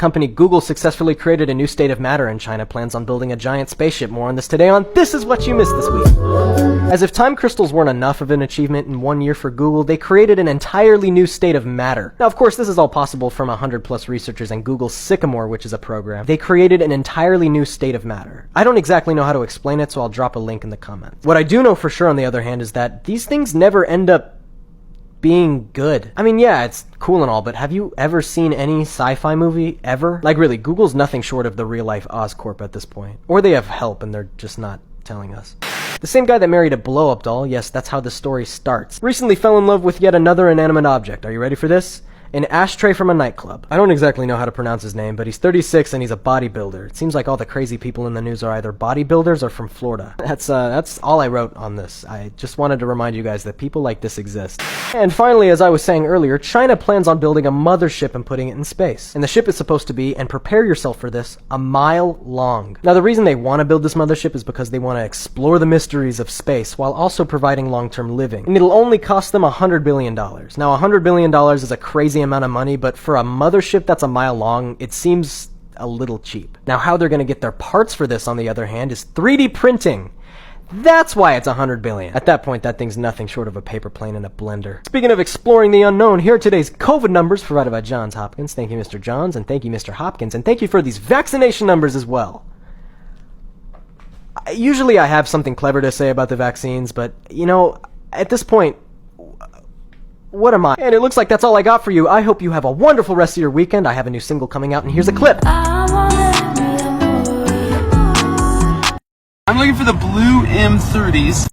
company Google successfully created a new state of matter, and China plans on building a giant spaceship. More on this today on This Is What You Missed This Week. As if time crystals weren't enough of an achievement in 1 year for Google, they created an entirely new state of matter. Now, of course, this is all possible from 100+ researchers and Google's Sycamore, which is a program. They created an entirely new state of matter. I don't exactly know how to explain it, so I'll drop a link in the comments. What I do know for sure, on the other hand, is that these things never end up being good. I mean, yeah, it's cool and all, but have you ever seen any sci-fi movie ever? Like, really, Google's nothing short of the real-life Oscorp at this point. Or they have help and they're just not telling us. The same guy that married a blow-up doll, yes, that's how the story starts, recently fell in love with yet another inanimate object. Are you ready for this? An ashtray from a nightclub. I don't exactly know how to pronounce his name, but he's 36 and he's a bodybuilder. It seems like all the crazy people in the news are either bodybuilders or from Florida. That's all I wrote on this. I just wanted to remind you guys that people like this exist. And finally, as I was saying earlier, China plans on building a mothership and putting it in space. And the ship is supposed to be, and prepare yourself for this, a mile long. Now, the reason they want to build this mothership is because they want to explore the mysteries of space while also providing long-term living. And it'll only cost them $100 billion. Now, $100 billion is a crazy amount of money, but for a mothership that's a mile long, it seems a little cheap. Now, how they're going to get their parts for this, on the other hand, is 3D printing. That's why it's $100 billion. At that point, that thing's nothing short of a paper plane and a blender. Speaking of exploring the unknown, here are today's COVID numbers provided by Johns Hopkins. Thank you, Mr. Johns, and thank you, Mr. Hopkins, and thank you for these vaccination numbers as well. Usually I have something clever to say about the vaccines, but, you know, at this point, what am I? And it looks like that's all I got for you. I hope you have a wonderful rest of your weekend. I have a new single coming out, and here's a clip. I'm looking for the blue M30s.